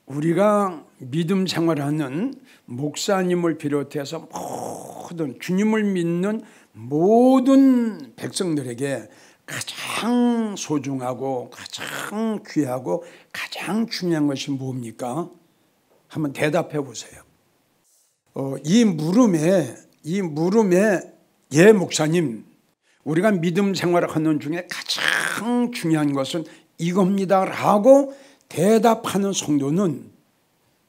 우리가 믿음 생활하는 목사님을 비롯해서 모든 주님을 믿는 모든 백성들에게 가장 소중하고 가장 귀하고 가장 중요한 것이 뭡니까? 한번 대답해 보세요. 이 물음에 예 목사님, 우리가 믿음 생활을 하는 중에 가장 중요한 것은 이겁니다 라고 대답하는 성도는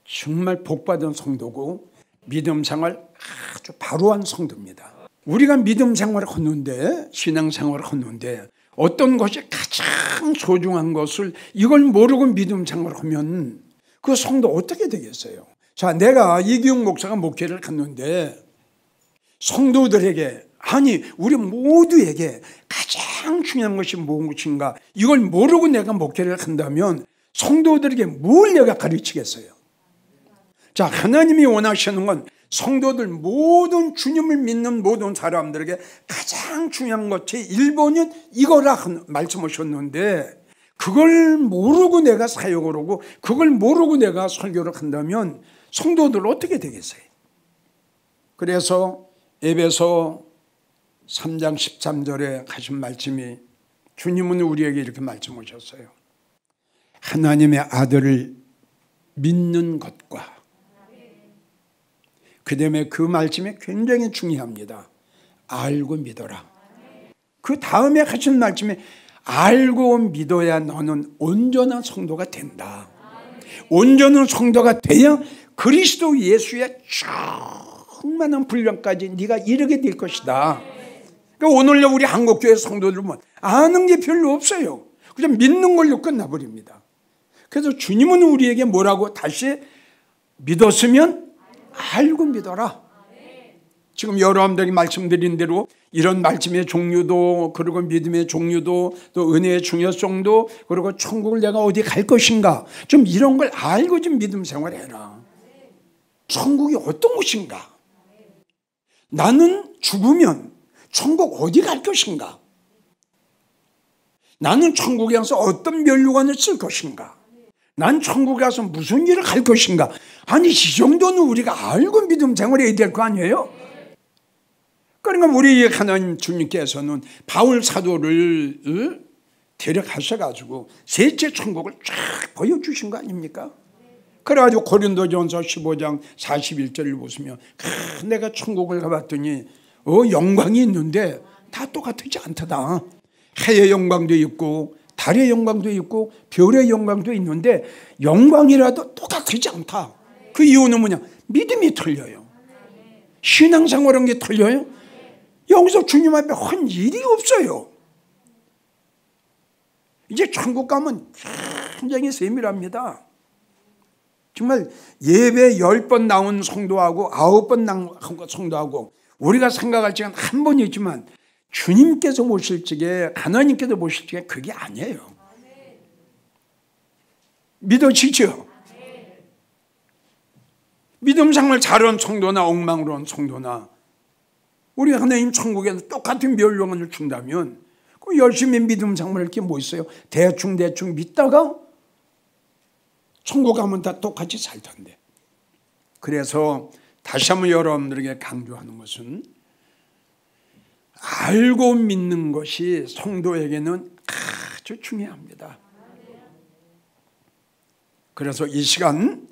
정말 복받은 성도고 믿음 생활 아주 바로한 성도입니다. 우리가 믿음 생활을 하는데, 신앙 생활을 하는데 어떤 것이 가장 소중한 것을 이걸 모르고 믿음 생활을 하면 그 성도 어떻게 되겠어요? 자, 내가 이기용 목사가 목회를 갔는데 성도들에게, 아니 우리 모두에게 가장 중요한 것이 무엇인가 이걸 모르고 내가 목회를 한다면 성도들에게 뭘 내가 가르치겠어요? 자, 하나님이 원하시는 건 성도들 모든 주님을 믿는 모든 사람들에게 가장 중요한 것이 1번은 이거라 말씀하셨는데 그걸 모르고 내가 사역을 하고 그걸 모르고 내가 설교를 한다면 성도들 어떻게 되겠어요? 그래서 에베소 3장 13절에 하신 말씀이, 주님은 우리에게 이렇게 말씀하셨어요. 하나님의 아들을 믿는 것과, 그 다음에 그 말씀이 굉장히 중요합니다. 알고 믿어라. 그 다음에 하신 말씀이 알고 믿어야 너는 온전한 성도가 된다. 온전한 성도가 돼야 그리스도 예수의 충만한 분량까지 네가 이르게 될 것이다. 그러니까 오늘날 우리 한국교회 성도들 보면 아는 게 별로 없어요. 그냥 믿는 걸로 끝나버립니다. 그래서 주님은 우리에게 뭐라고 다시 믿었으면 알고 믿어라. 지금 여러분들이 말씀드린 대로 이런 말씀의 종류도, 그리고 믿음의 종류도, 또 은혜의 중요성도, 그리고 천국을 내가 어디 갈 것인가, 좀 이런 걸 알고 좀 믿음 생활해라. 천국이 어떤 곳인가? 나는 죽으면 천국 어디 갈 것인가? 나는 천국에 가서 어떤 면류관을 쓸 것인가? 난 천국에 가서 무슨 일을 할 것인가? 아니, 이 정도는 우리가 알고 믿음 생활해야 될 거 아니에요? 그러니까 우리 하나님 주님께서는 바울 사도를 데려가셔가지고 셋째 천국을 쫙 보여주신 거 아닙니까? 그래가지고 고린도전서 15장 41절을 보시면 내가 천국을 가봤더니 영광이 있는데 다 똑같지 않다. 해의 영광도 있고 달의 영광도 있고 별의 영광도 있는데 영광이라도 똑같지 않다. 그 이유는 뭐냐? 믿음이 틀려요. 신앙생활한 게 틀려요. 여기서 주님 앞에 한 일이 없어요. 이제 천국 가면 굉장히 세밀합니다. 정말 예배 10번 나온 성도하고 9번 나온 성도하고 우리가 생각할 적은 한 번이지만 주님께서 보실 적에, 하나님께서 보실 적에 그게 아니에요. 믿어지죠? 믿음 생활 잘한 성도나 엉망으로 한 성도나 우리 하나님 천국에서 똑같은 멸류관을 준다면 그 열심히 믿음 생활할 게 뭐 있어요? 대충 믿다가 천국 가면 다 똑같이 살 텐데. 그래서 다시 한번 여러분들에게 강조하는 것은 알고 믿는 것이 성도에게는 아주 중요합니다. 그래서 이 시간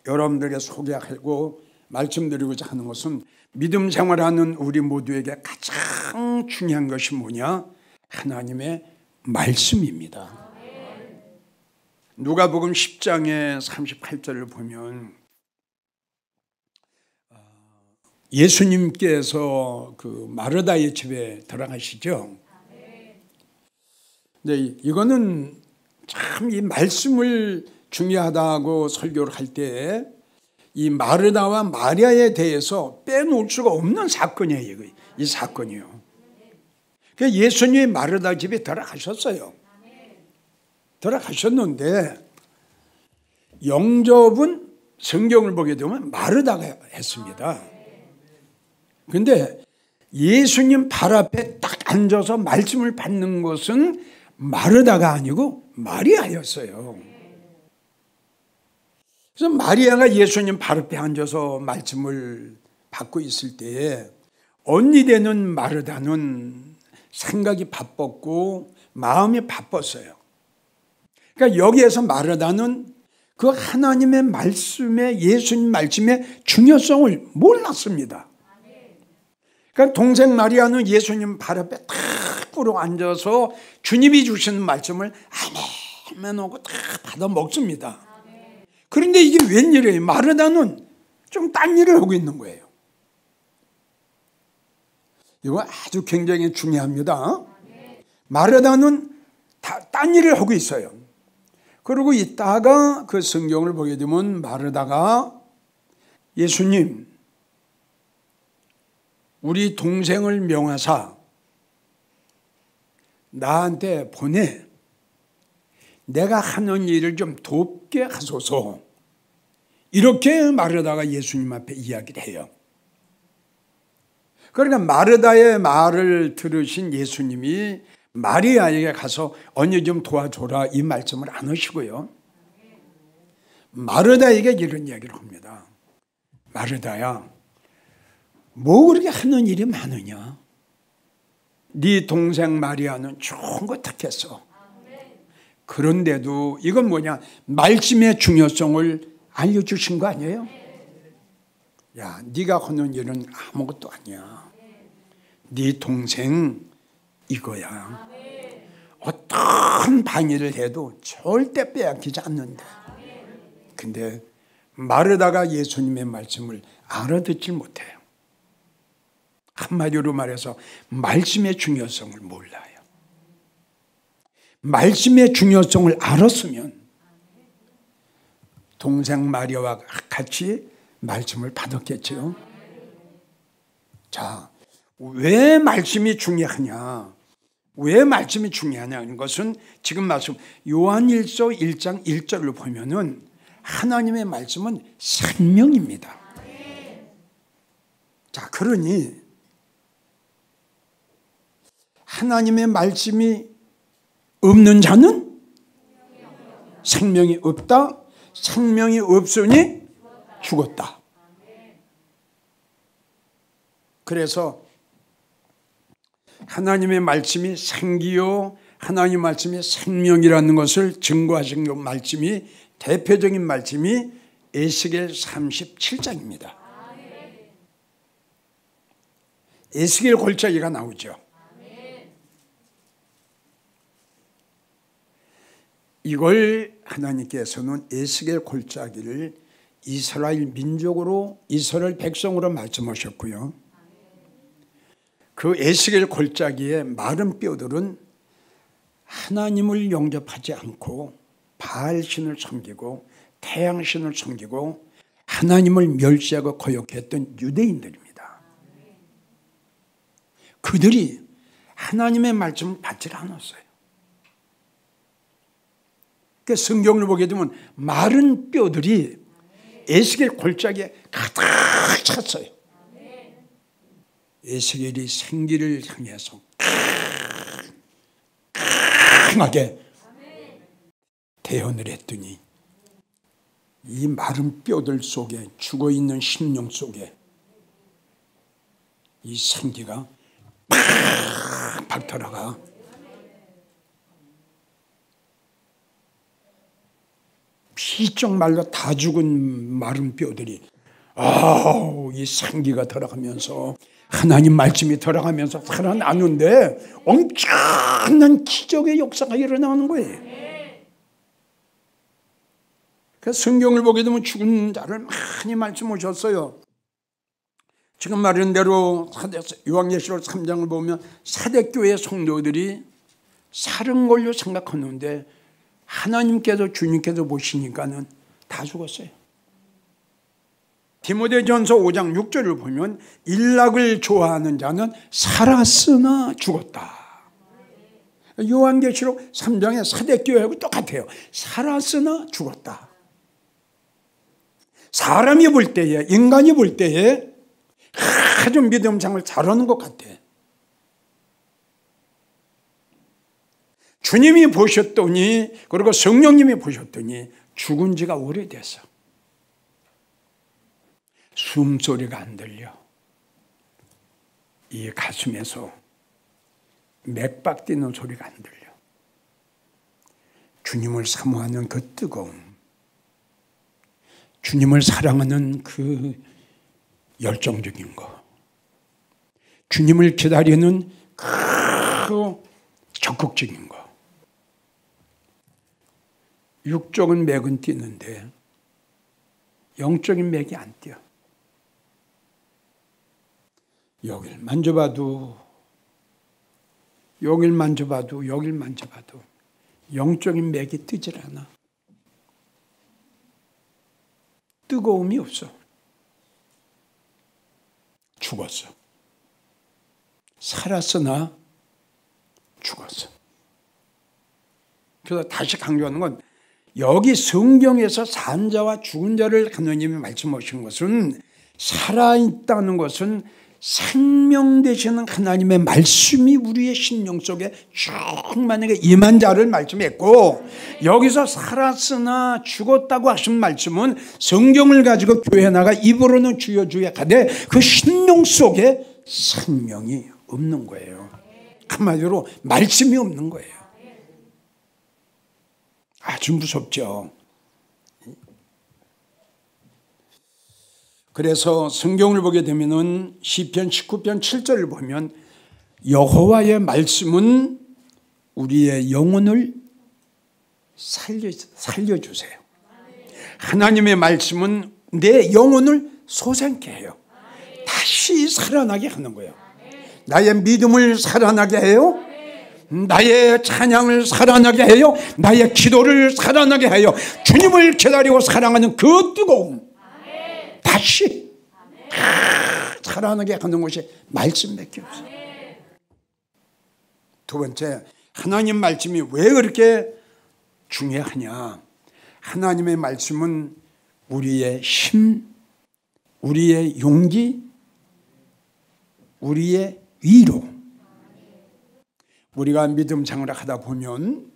여러분들에게 소개하고 말씀드리고자 하는 것은 믿음 생활하는 우리 모두에게 가장 중요한 것이 뭐냐? 하나님의 말씀입니다. 누가복음 10장의 38절을 보면 예수님께서 그 마르다의 집에 들어가시죠. 근데 이거는 참 이 말씀을 중요하다고 설교를 할 때 이 마르다와 마리아에 대해서 빼놓을 수가 없는 사건이에요. 이 사건이요. 그래서 예수님이 마르다 집에 들어가셨어요. 들어가셨는데 영접은 성경을 보게 되면 마르다가 했습니다. 그런데 예수님 발 앞에 딱 앉아서 말씀을 받는 것은 마르다가 아니고 마리아였어요. 그래서 마리아가 예수님 발 앞에 앉아서 말씀을 받고 있을 때에 언니 되는 마르다는 생각이 바빴고 마음이 바빴어요. 그러니까 여기에서 마르다는 그 하나님의 말씀에, 예수님 말씀의 중요성을 몰랐습니다. 그러니까 동생 마리아는 예수님 발 앞에 탁 꿇어 앉아서 주님이 주시는 말씀을 아멘 하고 다 받아 먹습니다. 그런데 이게 웬일이에요? 마르다는 좀 딴 일을 하고 있는 거예요. 이거 아주 굉장히 중요합니다. 마르다는 딴 일을 하고 있어요. 그러고 있다가 그 성경을 보게 되면 마르다가 예수님, 우리 동생을 명하사 나한테 보내, 내가 하는 일을 좀 돕게 하소서, 이렇게 마르다가 예수님 앞에 이야기를 해요. 그러니까 마르다의 말을 들으신 예수님이 마리아에게 가서 언니 좀 도와줘라 이 말씀을 안 하시고요, 마르다에게 이런 이야기를 합니다. 마르다야, 뭐 그렇게 하는 일이 많으냐? 네 동생 마리아는 좋은 거 택했어. 그런데도 이건 뭐냐? 말씀의 중요성을 알려주신 거 아니에요? 야, 네가 하는 일은 아무것도 아니야. 네 동생 이거야. 어떤 방해를 해도 절대 빼앗기지 않는다. 근데 마르다가 예수님의 말씀을 알아듣질 못해요. 한마디로 말해서 말씀의 중요성을 몰라요. 말씀의 중요성을 알았으면 동생 마리아와 같이 말씀을 받았겠죠. 자, 왜 말씀이 중요하냐? 왜 말씀이 중요하냐는 것은 지금 말씀 요한일서 1장 1절로 보면은 하나님의 말씀은 생명입니다. 자, 그러니 하나님의 말씀이 없는 자는 생명이 없다. 생명이 없으니 죽었다. 그래서 하나님의 말씀이 생기요 하나님의 말씀이 생명이라는 것을 증거하신 그 말씀이, 대표적인 말씀이 에스겔 37장입니다. 에스겔 골짜기가 나오죠. 이걸 하나님께서는 에스겔 골짜기를 이스라엘 민족으로, 이스라엘 백성으로 말씀하셨고요, 그 에스겔 골짜기의 마른 뼈들은 하나님을 영접하지 않고 바알신을 섬기고 태양신을 섬기고 하나님을 멸시하고 거역했던 유대인들입니다. 그들이 하나님의 말씀을 받지 않았어요. 그 성경을 보게 되면 마른 뼈들이 에스겔 골짜기에 가득 찼어요. 에스겔이 생기를 향해서 강하게 대언을 했더니 이 마른 뼈들 속에, 죽어있는 심령 속에 이 생기가 팍 들어가 피쪽 말로 다 죽은 마른 뼈들이 이 생기가 들어가면서 하나님 말씀이 들어가면서 살아나는데 엄청난 기적의 역사가 일어나는 거예요. 그래서 성경을 보게 되면 죽은 자를 많이 말씀하셨어요. 지금 말한 대로 요한계시록 3장을 보면 사대교회 성도들이 살은 걸로 생각하는데 하나님께서, 주님께서 보시니까는 다 죽었어요. 디모데전서 5장 6절을 보면 일락을 좋아하는 자는 살았으나 죽었다. 요한계시록 3장의 사대교회하고 똑같아요. 살았으나 죽었다. 사람이 볼 때에, 인간이 볼 때에 아주 믿음생활 잘하는 것 같아. 주님이 보셨더니, 그리고 성령님이 보셨더니 죽은 지가 오래됐어. 숨소리가 안 들려. 이 가슴에서 맥박 뛰는 소리가 안 들려. 주님을 사모하는 그 뜨거움, 주님을 사랑하는 그 열정적인 거, 주님을 기다리는 그 적극적인 거. 육적인 맥은 뛰는데 영적인 맥이 안 뛰어. 여길 만져봐도 여길 만져봐도 여길 만져봐도 영적인 맥이 뜨질 않아. 뜨거움이 없어. 죽었어. 살았으나 죽었어. 그래서 다시 강조하는 건 여기 성경에서 산 자와 죽은 자를 하나님이 말씀하신 것은 살아있다는 것은 생명 되시는 하나님의 말씀이 우리의 심령 속에 충만하게 임한 자를 말씀했고, 여기서 살았으나 죽었다고 하신 말씀은 성경을 가지고 교회 나가 입으로는 주여 주여 하되 그 심령 속에 생명이 없는 거예요. 한마디로 말씀이 없는 거예요. 아주 무섭죠. 그래서 성경을 보게 되면은 시편 19편 7절을 보면 여호와의 말씀은 우리의 영혼을 살려주세요. 하나님의 말씀은 내 영혼을 솟아나게 해요. 다시 살아나게 하는 거예요. 나의 믿음을 살아나게 해요. 나의 찬양을 살아나게 해요. 나의 기도를 살아나게 해요. 주님을 기다리고 사랑하는 그 뜨거움 다시 살아나게 하는 것이 말씀밖에 없어요. 두 번째, 하나님 말씀이 왜 그렇게 중요하냐. 하나님의 말씀은 우리의 힘, 우리의 용기, 우리의 위로. 우리가 믿음 생활을 하다 보면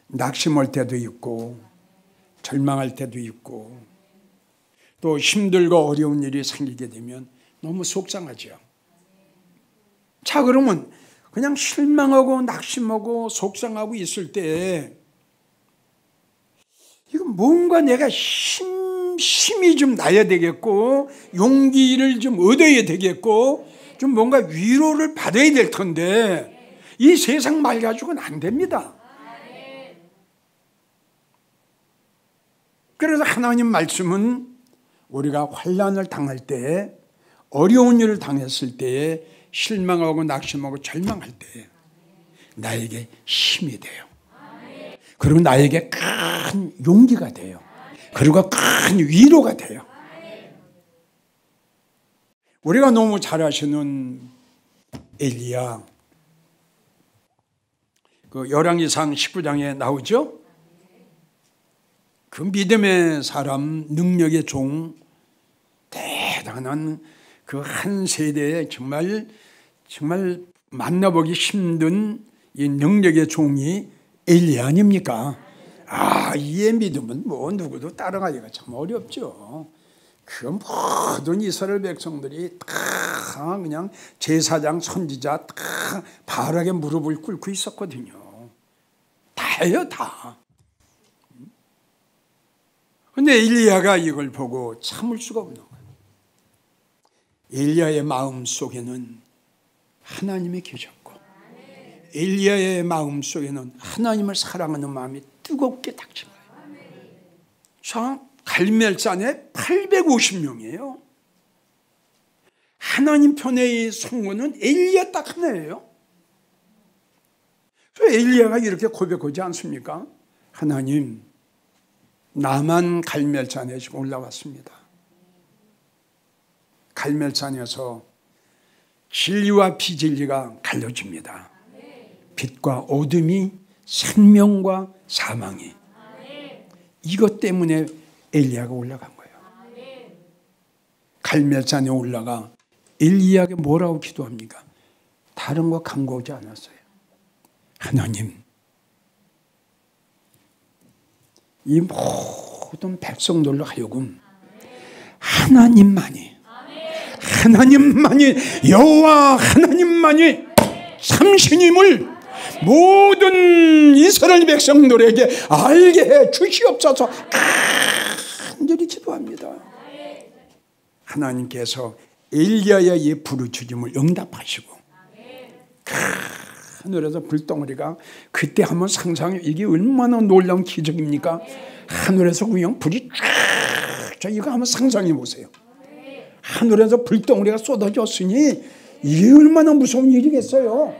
낙심할 때도 있고 절망할 때도 있고 또 힘들고 어려운 일이 생기게 되면 너무 속상하죠. 자, 그러면 그냥 실망하고 낙심하고 속상하고 있을 때 이거 뭔가 내가 힘이 좀 나야 되겠고 용기를 좀 얻어야 되겠고 좀 뭔가 위로를 받아야 될 텐데 이 세상 말 가지고는 안 됩니다. 그래서 하나님 말씀은 우리가 환난을 당할 때에 어려운 일을 당했을 때에 실망하고 낙심하고 절망할 때에 나에게 힘이 돼요. 그리고 나에게 큰 용기가 돼요. 그리고 큰 위로가 돼요. 우리가 너무 잘 아시는 엘리야, 그 열왕기상 19장에 나오죠. 그 믿음의 사람, 능력의 종, 대단한 그 한 세대에 정말 만나보기 힘든 이 능력의 종이 엘리야 아닙니까? 이의 믿음은 뭐 누구도 따라가기가 참 어렵죠. 그 모든 이스라엘 백성들이 다 그냥 제사장, 선지자 다 바알에게 무릎을 꿇고 있었거든요. 다예요, 다. 근데 엘리야가 이걸 보고 참을 수가 없는 거예요. 엘리야의 마음 속에는 하나님이 계셨고 엘리야의 마음 속에는 하나님을 사랑하는 마음이 뜨겁게 닥친 거예요. 자, 갈멜산에 850명이에요. 하나님 편의 성원은 엘리야 딱 하나예요. 그래서 엘리야가 이렇게 고백하지 않습니까? 하나님, 나만 갈멜산에 지금 올라왔습니다. 갈멜산에서 진리와 비진리가 갈려집니다. 빛과 어둠이, 생명과 사망이. 이것 때문에 엘리야가 올라간 거예요. 갈멜산에 올라가 엘리야에게 뭐라고 기도합니까? 다른 거 간구하지 않았어요. 하나님, 이 모든 백성들로 하여금 하나님만이, 하나님만이, 여호와 하나님만이 참신임을 모든 이스라엘 백성들에게 알게 해 주시옵소서. 간절히 기도합니다. 하나님께서 엘리야의 이 부르짖음을 응답하시고 하늘에서 불덩어리가, 그때 한번 상상해, 이게 얼마나 놀라운 기적입니까? 하늘에서 그냥 불이 쫙, 이거 한번 상상해 보세요. 하늘에서 불덩어리가 쏟아졌으니 이게 얼마나 무서운 일이겠어요.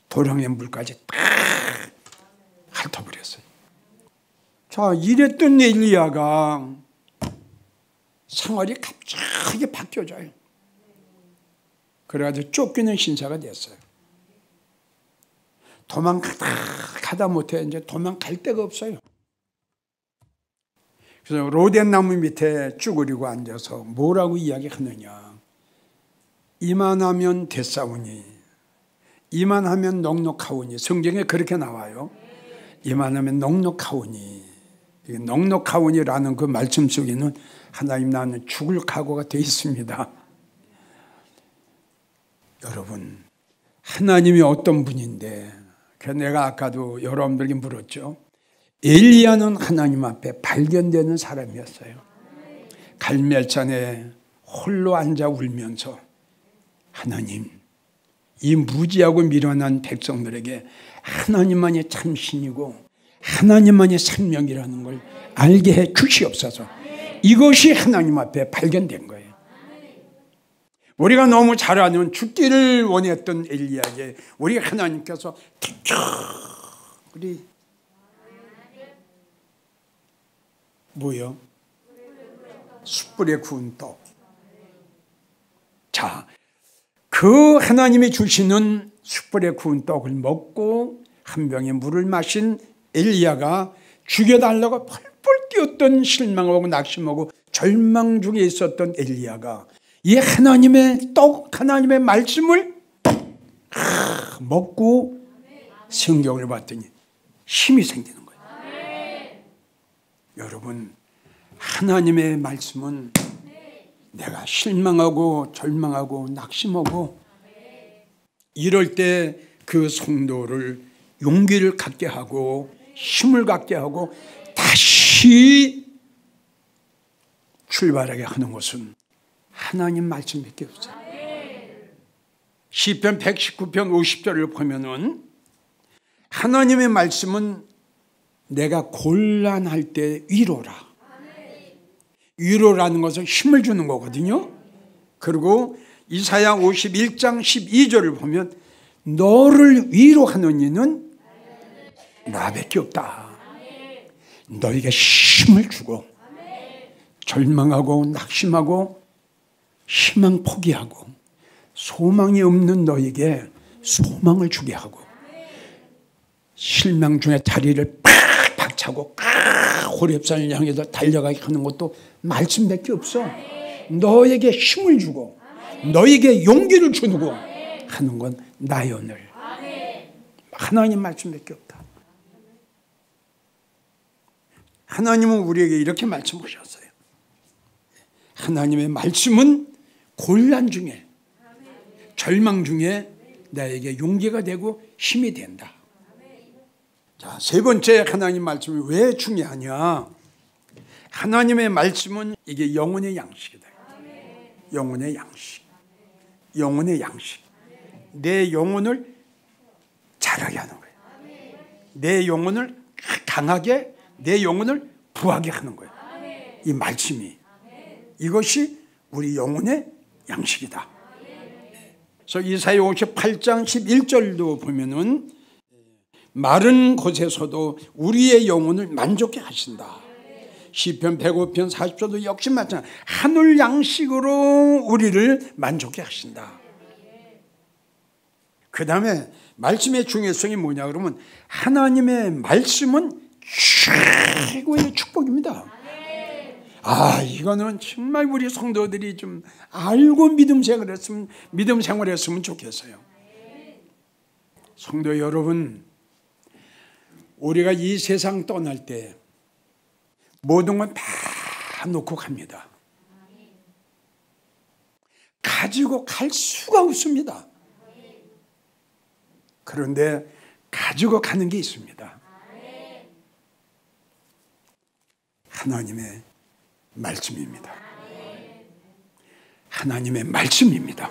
도량의 물까지 딱 핥아버렸어요. 자, 이랬던 엘리야가 생활이 갑자기 바뀌어져요. 그래가지고 쫓기는 신사가 됐어요. 도망가다 못해 이제 도망갈 데가 없어요. 그래서 로덴나무 밑에 쭈그리고 앉아서 뭐라고 이야기하느냐. 이만하면 됐사오니, 이만하면 넉넉하오니. 성경에 그렇게 나와요. 이만하면 넉넉하오니. 넉넉하오니라는 그 말씀 속에는 하나님, 나는 죽을 각오가 되어 있습니다. 여러분, 하나님이 어떤 분인데, 그래서 내가 아까도 여러분들에게 물었죠. 엘리야는 하나님 앞에 발견되는 사람이었어요. 갈멜산에 홀로 앉아 울면서, 하나님, 이 무지하고 미련한 백성들에게 하나님만이 참신이고 하나님만이 생명이라는 걸 알게 해 주시옵소서. 이것이 하나님 앞에 발견된 거예요. 우리가 너무 잘 아는 죽기를 원했던 엘리야에게 우리 하나님께서 특별히 뭐요? 숯불에 구운 떡. 자, 그 하나님이 주시는 숯불에 구운 떡을 먹고 한 병의 물을 마신 엘리야가 죽여달라고 펄펄 뛰었던, 실망하고 낙심하고 절망 중에 있었던 엘리야가 이 하나님의 떡, 하나님의 말씀을 먹고 성경을 봤더니 힘이 생기는 거예요. 여러분, 하나님의 말씀은 내가 실망하고 절망하고 낙심하고 이럴 때 그 성도를 용기를 갖게 하고 힘을 갖게 하고 다시 출발하게 하는 것은 하나님 말씀밖에 없어요. 시편 119편 50절을 보면은 하나님의 말씀은 내가 곤란할 때 위로라. 위로라는 것은 힘을 주는 거거든요. 그리고 이사야 51장 12절을 보면 너를 위로하는 이는 나밖에 없다. 너에게 힘을 주고 절망하고 낙심하고 희망 포기하고 소망이 없는 너에게 소망을 주게 하고 실망 중에 다리를 팍 박차고 호렙산을 향해서 달려가게 하는 것도 말씀밖에 없어. 너에게 힘을 주고 너에게 용기를 주고 하는 건 나의 오늘 하나님 말씀밖에 없다. 하나님은 우리에게 이렇게 말씀하셨어요. 하나님의 말씀은 곤란 중에 절망 중에 나에게 용기가 되고 힘이 된다. 자, 세 번째, 하나님 말씀이 왜 중요하냐? 하나님의 말씀은 이게 영혼의 양식이다. 영혼의 양식. 영혼의 양식. 내 영혼을 자라게 하는 거예요. 내 영혼을 강하게, 내 영혼을 부하게 하는 거예요. 이 말씀이. 이것이 우리 영혼의 양식이다. 그래서 이사야 58장 11절도 보면은 마른 곳에서도 우리의 영혼을 만족해 하신다. 시편 105편 40절도 역시 마찬가지. 하늘 양식으로 우리를 만족해 하신다. 그 다음에 말씀의 중요성이 뭐냐 그러면 하나님의 말씀은 최고의 축복입니다. 아, 이거는 정말 우리 성도들이 좀 알고 믿음 생활했으면 좋겠어요. 성도 여러분, 우리가 이 세상 떠날 때 모든 건 다 다 놓고 갑니다. 가지고 갈 수가 없습니다. 그런데 가지고 가는 게 있습니다. 하나님의 말씀입니다. 하나님의 말씀입니다.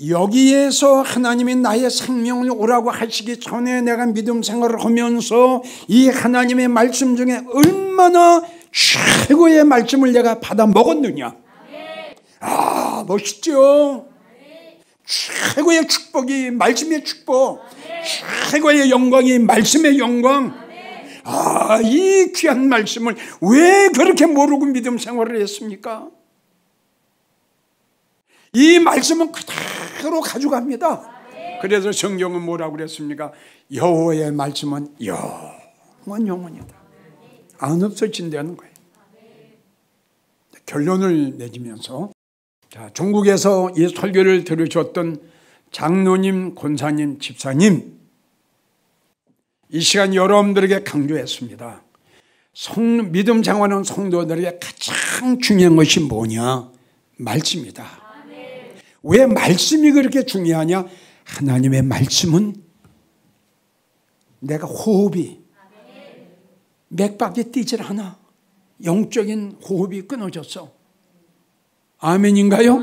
여기에서 하나님이 나의 생명을 오라고 하시기 전에 내가 믿음 생활을 하면서 이 하나님의 말씀 중에 얼마나 최고의 말씀을 내가 받아 먹었느냐. 아, 멋있죠? 최고의 축복이 말씀의 축복, 최고의 영광이 말씀의 영광. 아, 이 귀한 말씀을 왜 그렇게 모르고 믿음 생활을 했습니까? 이 말씀은 그대로 가져갑니다. 그래서 성경은 뭐라고 그랬습니까? 여호와의 말씀은 영원이다. 안 없어진다는 거예요. 결론을 내지면서 중국에서 이 설교를 들으셨던 장로님, 권사님, 집사님, 이 시간 여러분들에게 강조했습니다. 믿음 생활하는 성도들에게 가장 중요한 것이 뭐냐? 말씀이다. 왜 말씀이 그렇게 중요하냐? 하나님의 말씀은 내가 호흡이 맥박이 뛰질 않아. 영적인 호흡이 끊어졌어. 아멘인가요?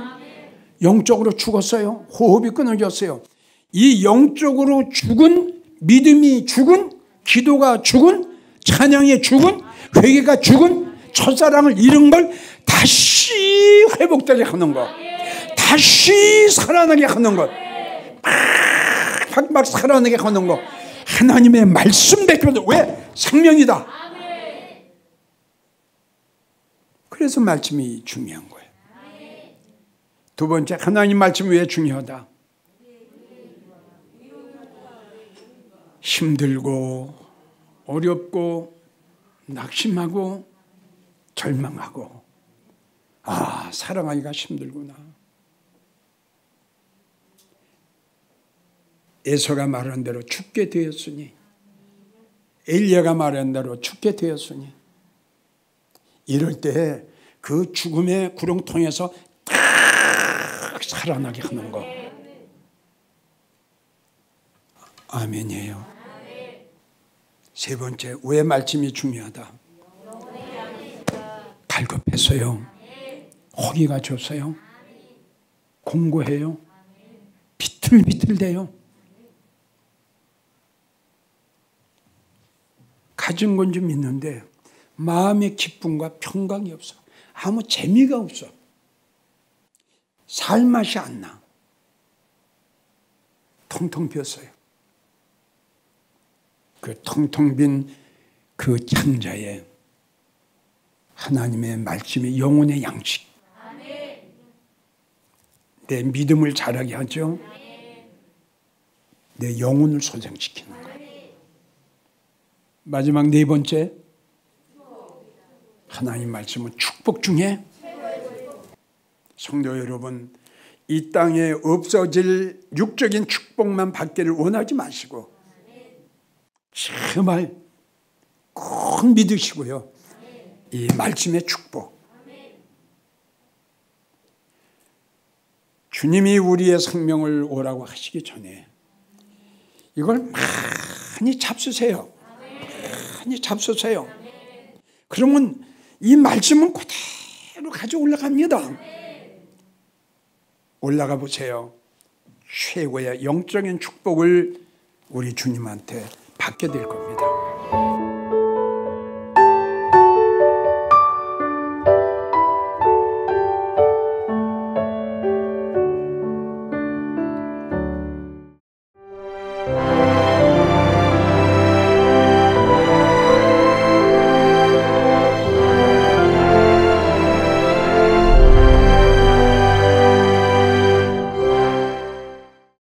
영적으로 죽었어요. 호흡이 끊어졌어요. 이 영적으로 죽은 믿음이 죽은 기도가 죽은 찬양이 죽은 회개가 죽은 첫사랑을 잃은 걸 다시 회복되게 하는 것, 다시 살아나게 하는 것, 막 살아나게 하는 것. 하나님의 말씀밖에 없어. 왜? 생명이다. 그래서 말씀이 중요한 거예요. 두 번째, 하나님 말씀이 왜 중요하다? 힘들고 어렵고 낙심하고 절망하고, 아, 사랑하기가 힘들구나. 에서가 말한 대로 죽게 되었으니, 엘리야가 말한 대로 죽게 되었으니, 이럴 때 그 죽음의 구렁통에서 딱 살아나게 하는 거. 아멘이에요. 세 번째, 왜 말씀이 중요하다? 갈급했어요. 허기가 졌어요. 공고해요. 비틀비틀대요. 가진 건 좀 있는데 마음의 기쁨과 평강이 없어. 아무 재미가 없어. 살 맛이 안 나. 텅텅 비었어요. 그 텅텅 빈 그 창자에 하나님의 말씀이 영혼의 양식, 내 믿음을 자라게 하죠. 내 영혼을 소생시키는 거예요. 마지막 네 번째, 하나님 말씀은 축복 중에, 성도 여러분, 이 땅에 없어질 육적인 축복만 받기를 원하지 마시고 정말 꼭 믿으시고요. 이 말씀의 축복, 주님이 우리의 생명을 오라고 하시기 전에 이걸 많이 잡수세요. 많이 잡수세요. 그러면 이 말씀은 그대로 가져 올라갑니다. 올라가 보세요. 최고의 영적인 축복을 우리 주님한테 받게 될 겁니다.